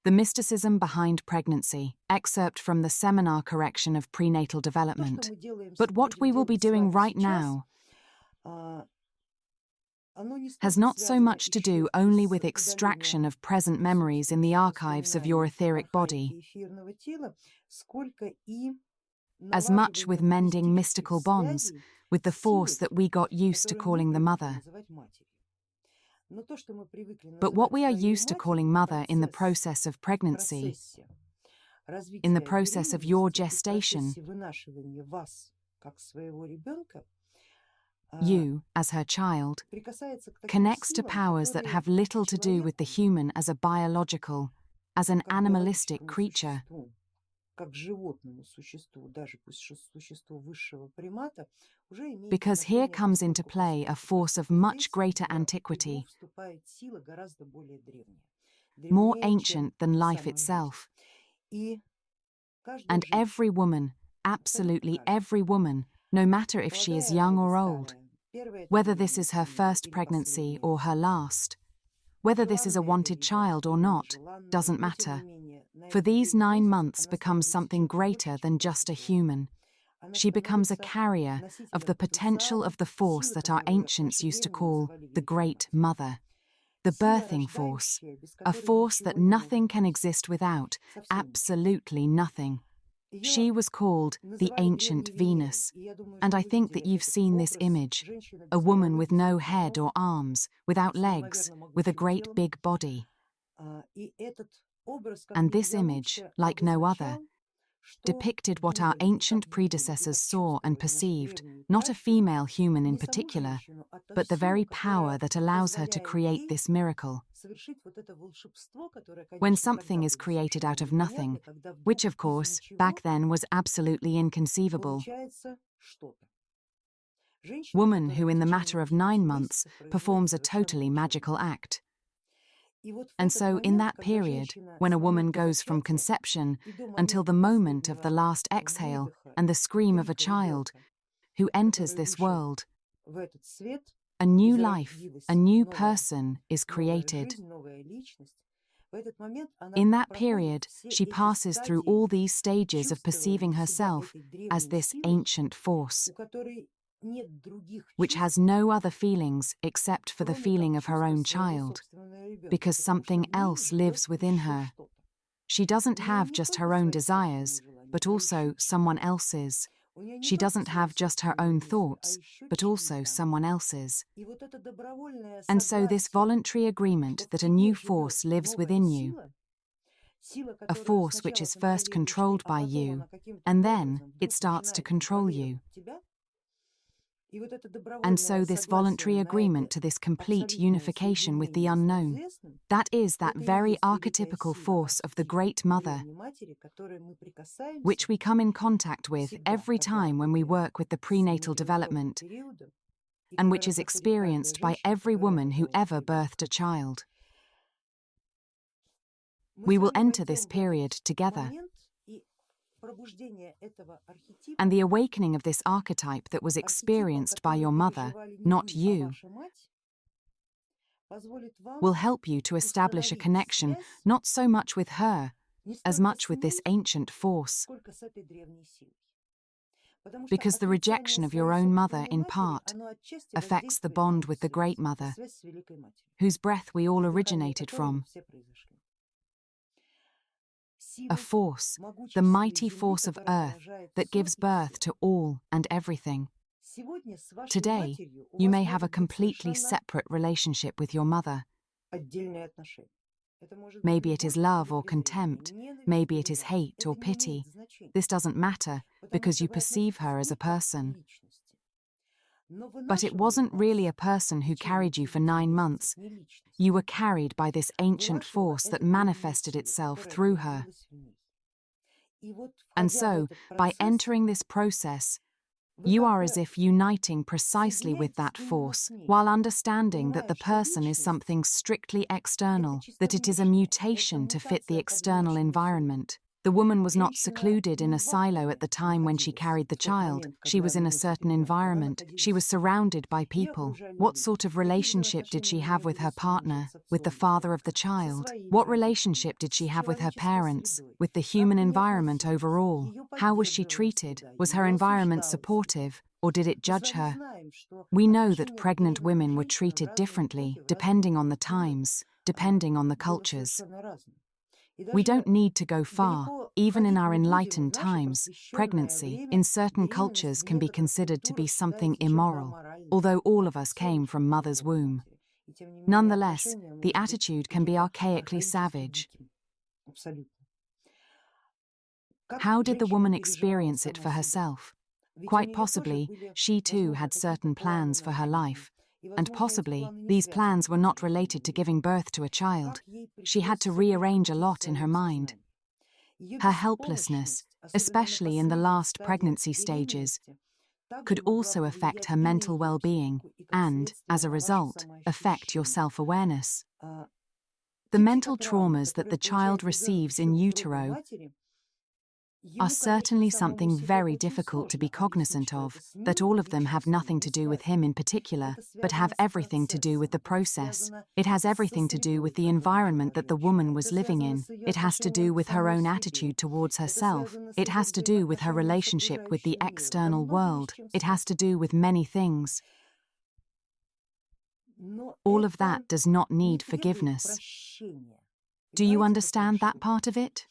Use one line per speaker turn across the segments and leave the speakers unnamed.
The Mysticism Behind Pregnancy, excerpt from the seminar correction of prenatal development. But what we will be doing right now has not so much to do only with extraction of present memories in the archives of your etheric body, as much with mending mystical bonds with the force that we got used to calling the mother. But what we are used to calling mother in the process of pregnancy, in the process of your gestation, you, as her child, connects to powers that have little to do with the human as a biological, as an animalistic creature. Because here comes into play a force of much greater antiquity, more ancient than life itself. And every woman, absolutely every woman, no matter if she is young or old, whether this is her first pregnancy or her last, whether this is a wanted child or not, doesn't matter. For these 9 months becomes something greater than just a human. She becomes a carrier of the potential of the force that our ancients used to call the Great Mother. The birthing force, a force that nothing can exist without, absolutely nothing. She was called the ancient Venus, and I think that you've seen this image, a woman with no head or arms, without legs, with a great big body. And this image, like no other, depicted what our ancient predecessors saw and perceived, not a female human in particular, but the very power that allows her to create this miracle. When something is created out of nothing, which of course, back then was absolutely inconceivable. Woman who in the matter of 9 months performs a totally magical act. And so in that period, when a woman goes from conception until the moment of the last exhale and the scream of a child who enters this world, a new life, a new person is created. In that period, she passes through all these stages of perceiving herself as this ancient force, which has no other feelings except for the feeling of her own child, because something else lives within her. She doesn't have just her own desires, but also someone else's. She doesn't have just her own thoughts, but also someone else's. And so this voluntary agreement that a new force lives within you, a force which is first controlled by you, and then it starts to control you. And so this voluntary agreement to this complete unification with the unknown, that is that very archetypical force of the Great Mother, which we come in contact with every time when we work with the prenatal development, and which is experienced by every woman who ever birthed a child. We will enter this period together. And the awakening of this archetype that was experienced by your mother, not you, will help you to establish a connection not so much with her, as much with this ancient force. Because the rejection of your own mother, in part, affects the bond with the Great Mother, whose breath we all originated from. A force, the mighty force of earth that gives birth to all and everything. Today, you may have a completely separate relationship with your mother. Maybe it is love or contempt, maybe it is hate or pity. This doesn't matter because you perceive her as a person. But it wasn't really a person who carried you for 9 months. You were carried by this ancient force that manifested itself through her. And so, by entering this process, you are as if uniting precisely with that force, while understanding that the person is something strictly external, that it is a mutation to fit the external environment. The woman was not secluded in a silo at the time when she carried the child. She was in a certain environment. She was surrounded by people. What sort of relationship did she have with her partner, with the father of the child? What relationship did she have with her parents, with the human environment overall? How was she treated? Was her environment supportive, or did it judge her? We know that pregnant women were treated differently, depending on the times, depending on the cultures. We don't need to go far. Even in our enlightened times, pregnancy, in certain cultures, can be considered to be something immoral, although all of us came from mother's womb. Nonetheless, the attitude can be archaically savage. How did the woman experience it for herself? Quite possibly, she too had certain plans for her life. And possibly, these plans were not related to giving birth to a child. She had to rearrange a lot in her mind. Her helplessness, especially in the last pregnancy stages, could also affect her mental well-being and, as a result, affect your self-awareness. The mental traumas that the child receives in utero are certainly something very difficult to be cognizant of, that all of them have nothing to do with him in particular, but have everything to do with the process. It has everything to do with the environment that the woman was living in. It has to do with her own attitude towards herself. It has to do with her relationship with the external world. It has to do with many things. All of that does not need forgiveness. Do you understand that part of it?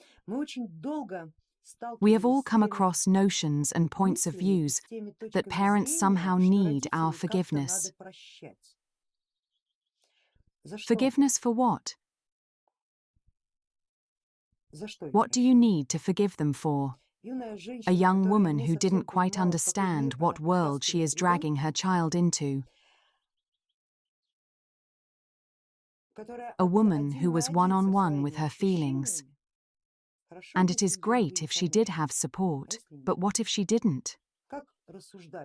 We have all come across notions and points of views that parents somehow need our forgiveness. Forgiveness for what? What do you need to forgive them for? A young woman who didn't quite understand what world she is dragging her child into. A woman who was one-on-one with her feelings. And it is great if she did have support, but what if she didn't?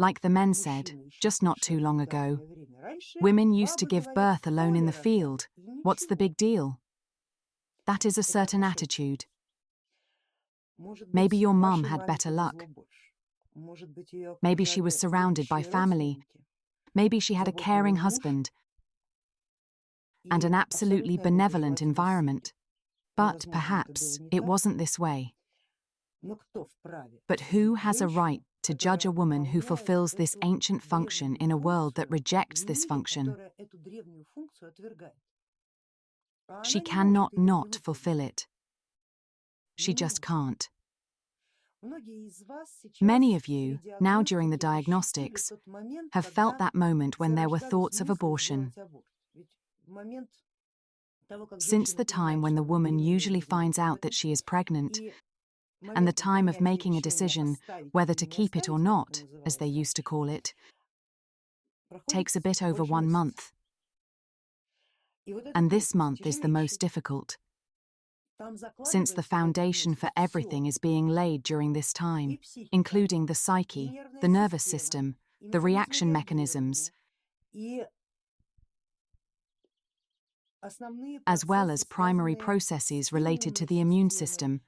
Like the men said, just not too long ago, women used to give birth alone in the field. What's the big deal? That is a certain attitude. Maybe your mum had better luck. Maybe she was surrounded by family. Maybe she had a caring husband and an absolutely benevolent environment. But perhaps it wasn't this way. But who has a right to judge a woman who fulfills this ancient function in a world that rejects this function? She cannot not fulfill it. She just can't. Many of you, now during the diagnostics, have felt that moment when there were thoughts of abortion. Since the time when the woman usually finds out that she is pregnant, and the time of making a decision whether to keep it or not, as they used to call it, takes a bit over 1 month. And this month is the most difficult, since the foundation for everything is being laid during this time, including the psyche, the nervous system, the reaction mechanisms, as well as primary processes related to the immune system,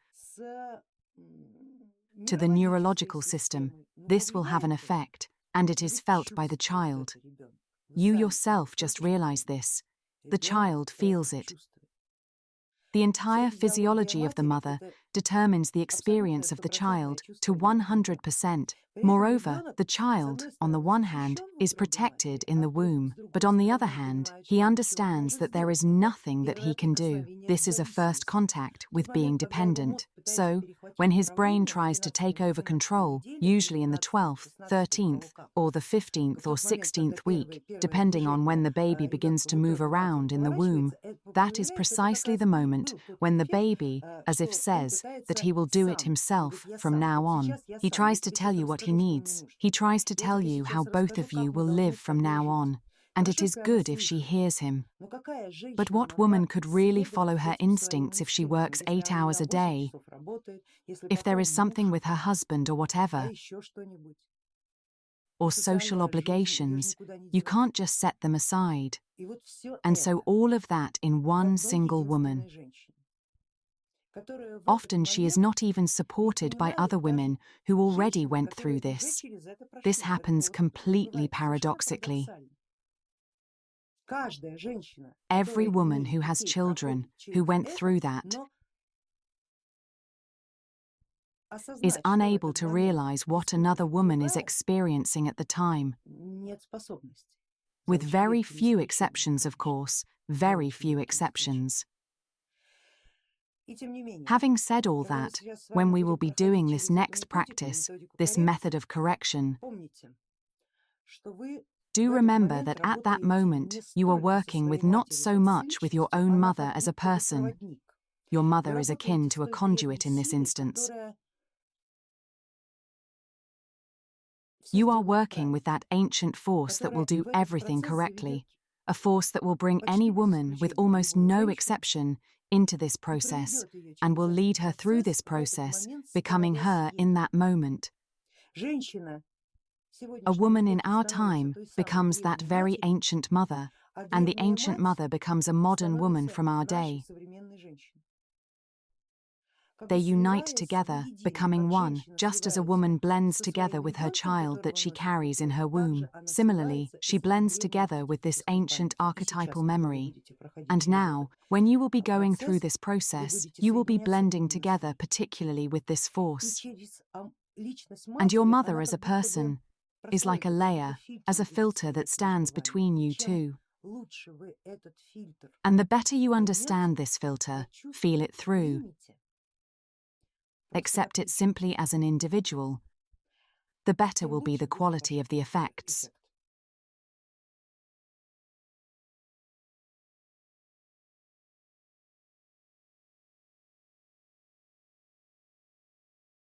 to the neurological system. This will have an effect, and it is felt by the child. You yourself just realize this. The child feels it. The entire physiology of the mother determines the experience of the child to 100%. Moreover, the child, on the one hand, is protected in the womb, but on the other hand, he understands that there is nothing that he can do. This is a first contact with being dependent. So, when his brain tries to take over control, usually in the 12th, 13th, or the 15th or 16th week, depending on when the baby begins to move around in the womb, that is precisely the moment when the baby, as if says that he will do it himself from now on. He tries to tell you what he needs. He tries to tell you how both of you will live from now on. And it is good if she hears him. But what woman could really follow her instincts if she works 8 hours a day? If there is something with her husband or whatever, or social obligations, you can't just set them aside. And so all of that in one single woman. Often she is not even supported by other women who already went through this. This happens completely paradoxically. Every woman who has children who went through that is unable to realize what another woman is experiencing at the time. With very few exceptions, of course, very few exceptions. Having said all that, when we will be doing this next practice, this method of correction, do remember that at that moment you are working with not so much with your own mother as a person. Your mother is akin to a conduit in this instance. You are working with that ancient force that will do everything correctly, a force that will bring any woman, with almost no exception, into this process, and will lead her through this process, becoming her in that moment. A woman in our time becomes that very ancient mother, and the ancient mother becomes a modern woman from our day. They unite together, becoming one, just as a woman blends together with her child that she carries in her womb. Similarly, she blends together with this ancient archetypal memory. And now, when you will be going through this process, you will be blending together particularly with this force. And your mother as a person is like a layer, as a filter that stands between you two. And the better you understand this filter, feel it through, accept it simply as an individual, the better will be the quality of the effects.